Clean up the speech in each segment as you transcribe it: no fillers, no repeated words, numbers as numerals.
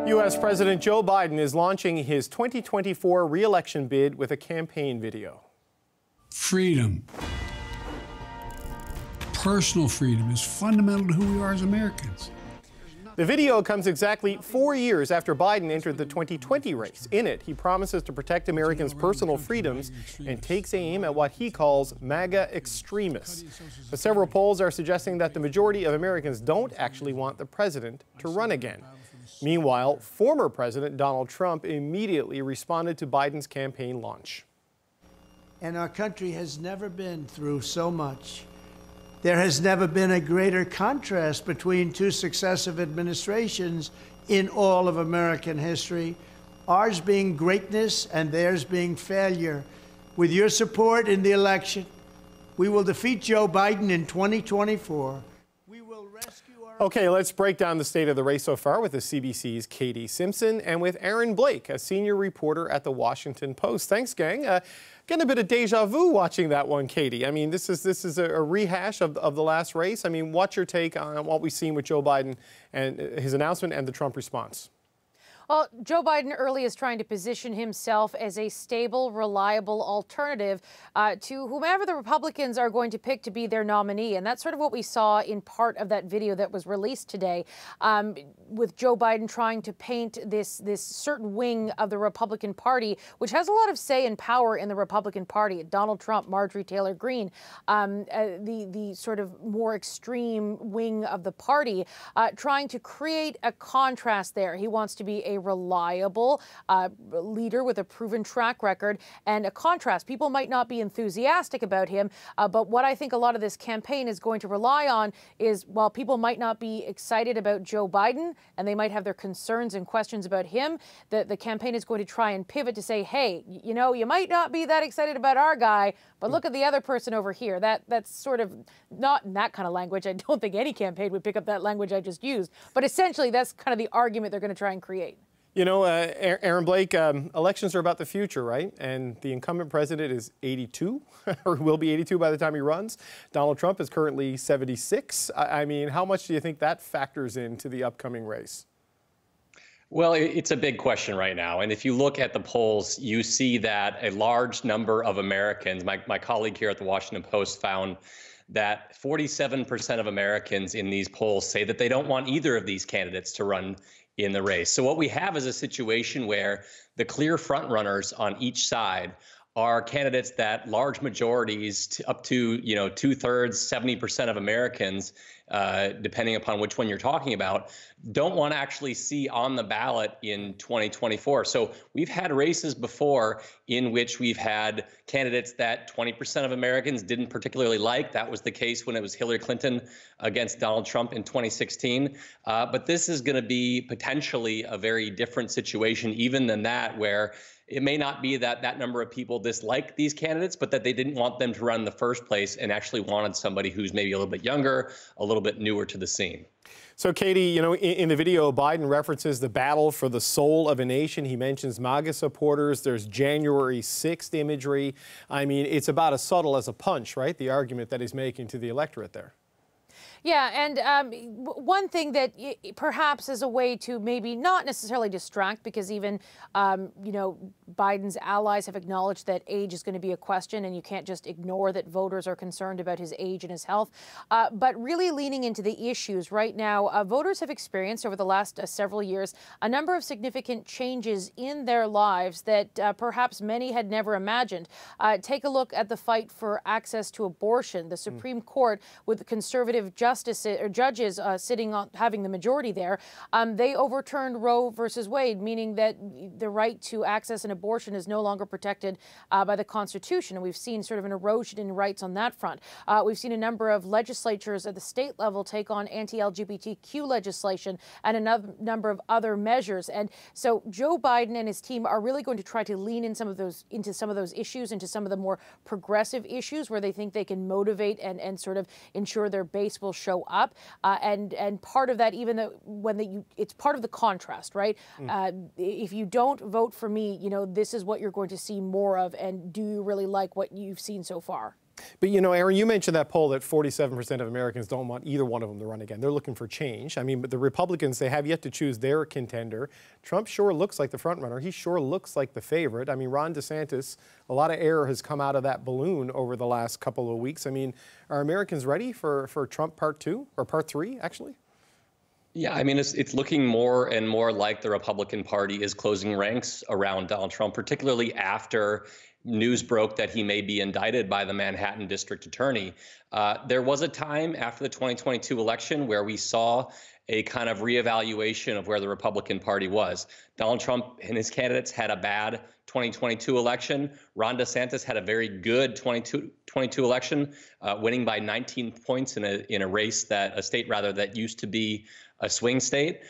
U.S. President Joe Biden is launching his 2024 re-election bid with a campaign video. Freedom, personal freedom, is fundamental to who we are as Americans. The video comes exactly 4 years after Biden entered the 2020 race. In it, he promises to protect Americans' personal freedoms and takes aim at what he calls MAGA extremists. But several polls are suggesting that the majority of Americans don't actually want the president to run again. Meanwhile, former President Donald Trump immediately responded to Biden's campaign launch. And our country has never been through so much. There has never been a greater contrast between two successive administrations in all of American history, ours being greatness and theirs being failure. With your support in the election, we will defeat Joe Biden in 2024. We will rescue our... Okay, let's break down the state of the race so far with the CBC's Katie Simpson and with Aaron Blake, a senior reporter at the Washington Post. Thanks, gang. Getting a bit of deja vu watching that one, Katie. I mean, this is a rehash of the last race. I mean, what's your take on what we've seen with Joe Biden and his announcement and the Trump response? Well, Joe Biden early is trying to position himself as a stable, reliable alternative to whomever the Republicans are going to pick to be their nominee. And that's sort of what we saw in part of that video that was released today, with Joe Biden trying to paint this certain wing of the Republican Party, which has a lot of say and power in the Republican Party. Donald Trump, Marjorie Taylor Greene, the sort of more extreme wing of the party, trying to create a contrast there. He wants to be a reliable leader with a proven track record and a contrast. People might not be enthusiastic about him, but what I think a lot of this campaign is going to rely on is, while people might not be excited about Joe Biden and they might have their concerns and questions about him, the campaign is going to try and pivot to say, hey, you know, you might not be that excited about our guy, but look at the other person over here. That's sort of not in that kind of language. I don't think any campaign would pick up that language I just used, but essentially that's kind of the argument they're going to try and create. You know, Aaron Blake, elections are about the future, right? And the incumbent president is 82, or will be 82 by the time he runs. Donald Trump is currently 76. I mean, how much do you think that factors into the upcoming race? Well, it's a big question right now. And if you look at the polls, you see that a large number of Americans, my colleague here at the Washington Post found that 47% of Americans in these polls say that they don't want either of these candidates to run in the race. So what we have is a situation where the clear frontrunners on each side are candidates that large majorities, up to 2/3, 70% of Americans, depending upon which one you're talking about, don't want to actually see on the ballot in 2024. So we've had races before in which we've had candidates that 20% of Americans didn't particularly like. That was the case when it was Hillary Clinton against Donald Trump in 2016. But this is going to be potentially a very different situation even than that, where it may not be that that number of people dislike these candidates, but that they didn't want them to run in the first place and actually wanted somebody who's maybe a little bit younger, a little bit newer to the scene. So, Katie, you know, in the video, Biden references the battle for the soul of a nation. He mentions MAGA supporters. There's January 6th imagery. I mean, it's about as subtle as a punch, right? The argument that he's making to the electorate there. Yeah, and one thing that perhaps is a way to maybe not necessarily distract, because even, Biden's allies have acknowledged that age is going to be a question, and you can't just ignore that voters are concerned about his age and his health. But really leaning into the issues right now, voters have experienced over the last several years a number of significant changes in their lives that perhaps many had never imagined. Take a look at the fight for access to abortion. The Supreme Court, with the conservative judges sitting on having the majority there, they overturned Roe versus Wade, meaning that the right to access an abortion is no longer protected by the Constitution. And we've seen sort of an erosion in rights on that front. We've seen a number of legislatures at the state level take on anti-LGBTQ legislation and a number of other measures. And so Joe Biden and his team are really going to try to lean in into some of those issues, into some of the more progressive issues where they think they can motivate and sort of ensure their base will show up, and part of that, even though it's part of the contrast, right? If you don't vote for me, this is what you're going to see more of, and do you really like what you've seen so far? But, you know, Aaron, you mentioned that poll that 47% of Americans don't want either one of them to run again. They're looking for change. I mean, but the Republicans, they have yet to choose their contender. Trump sure looks like the front runner. He sure looks like the favorite. I mean, Ron DeSantis, a lot of air has come out of that balloon over the last couple of weeks. I mean, are Americans ready for Trump part 2 or part 3, actually? Yeah, I mean, it's looking more and more like the Republican Party is closing ranks around Donald Trump, particularly after news broke that he may be indicted by the Manhattan District Attorney. There was a time after the 2022 election where we saw a kind of reevaluation of where the Republican Party was. Donald Trump and his candidates had a bad 2022 election. Ron DeSantis had a very good 2022 election, winning by 19 points in a race a state that used to be a swing state.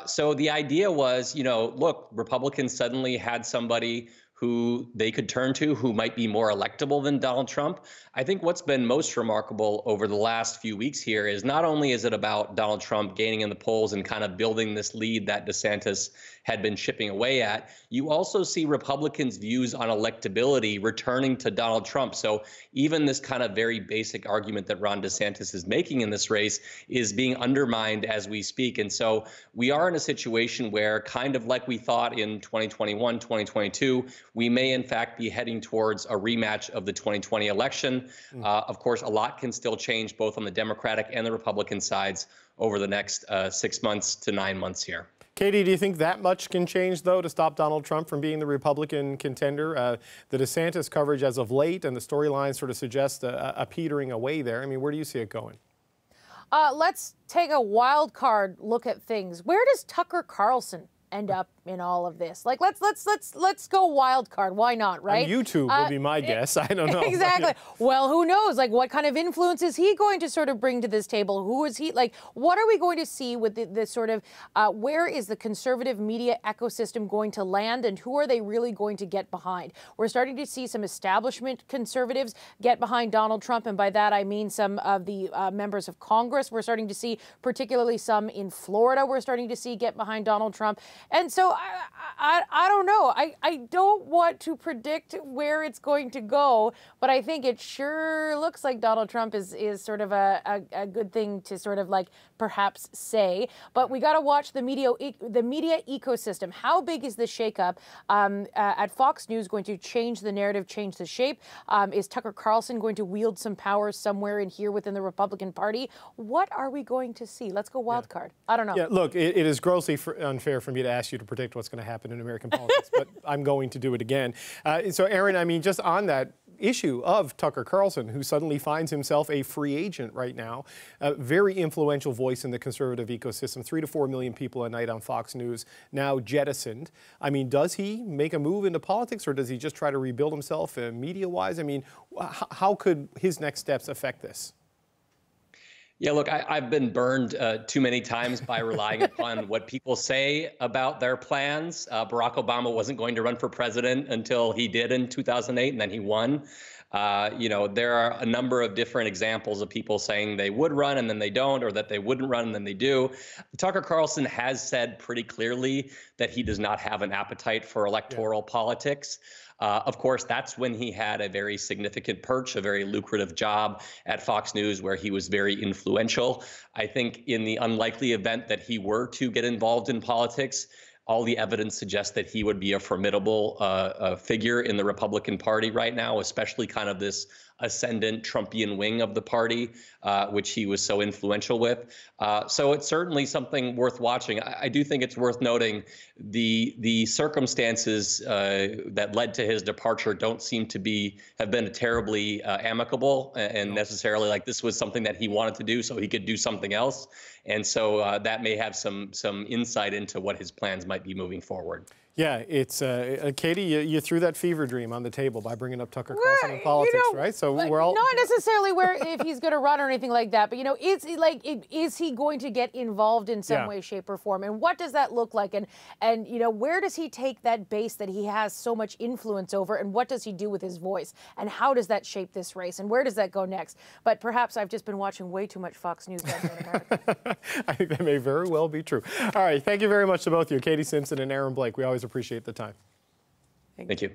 So the idea was, you know, look, Republicans suddenly had somebody who they could turn to who might be more electable than Donald Trump. I think what's been most remarkable over the last few weeks here is not only is it about Donald Trump gaining in the polls and kind of building this lead that DeSantis had been chipping away at, you also see Republicans' views on electability returning to Donald Trump. So even this kind of very basic argument that Ron DeSantis is making in this race is being undermined as we speak. And so we are in a situation where, kind of like we thought in 2021, 2022, we may in fact be heading towards a rematch of the 2020 election. Of course, a lot can still change both on the Democratic and the Republican sides over the next 6 months to 9 months here. Katie, do you think that much can change, though, to stop Donald Trump from being the Republican contender? The DeSantis coverage as of late and the storyline sort of suggest a petering away there. I mean, where do you see it going? Let's take a wild card look at things. Where does Tucker Carlson end up in all of this? Like, let's go wild card. Why not, right? YouTube would be my guess. I don't know. Exactly. Well, who knows? Like, what kind of influence is he going to sort of bring to this table? Who is he? Like, what are we going to see with this sort of, where is the conservative media ecosystem going to land, and who are they really going to get behind? We're starting to see some establishment conservatives get behind Donald Trump, and by that I mean some of the members of Congress. We're starting to see, particularly some in Florida, we're starting to see get behind Donald Trump. And so I don't know. I don't want to predict where it's going to go, but I think it sure looks like Donald Trump is sort of a good thing to sort of like perhaps say. But we got to watch the media ecosystem. How big is this shakeup at Fox News going to change the narrative, change the shape? Is Tucker Carlson going to wield some power somewhere in here within the Republican Party? What are we going to see? Let's go wild card. I don't know. Yeah, look, it is grossly unfair for me to ask you to predict what's going to happen in American politics, but I'm going to do it again. So, Aaron, I mean, just on that issue of Tucker Carlson, who suddenly finds himself a free agent right now, a very influential voice in the conservative ecosystem, 3 to 4 million people a night on Fox News, now jettisoned. I mean, does he make a move into politics, or does he just try to rebuild himself media-wise? I mean, how could his next steps affect this? Yeah, look, I've been burned too many times by relying upon what people say about their plans. Barack Obama wasn't going to run for president until he did in 2008, and then he won. You know, there are a number of different examples of people saying they would run and then they don't, or that they wouldn't run and then they do. Tucker Carlson has said pretty clearly that he does not have an appetite for electoral politics. Of course, that's when he had a very significant perch, a very lucrative job at Fox News, where he was very influential. I think in the unlikely event that he were to get involved in politics, all the evidence suggests that he would be a formidable figure in the Republican Party right now, especially kind of this ascendant Trumpian wing of the party, which he was so influential with. So it's certainly something worth watching. I do think it's worth noting the circumstances that led to his departure don't seem to have been terribly amicable and necessarily like this was something that he wanted to do so he could do something else. And so that may have some insight into what his plans might be moving forward. Yeah, it's Katie, you threw that fever dream on the table by bringing up Tucker Carlson in politics, right? So we're all not necessarily where if he's going to run or anything like that, but you know, is he going to get involved in some way, shape, or form, and what does that look like, and you know, where does he take that base that he has so much influence over, and what does he do with his voice, and how does that shape this race, and where does that go next? But perhaps I've just been watching way too much Fox News down here in America. I think that may very well be true. All right, thank you very much to both of you, Katie Simpson and Aaron Blake. We always appreciate the time. Thank you.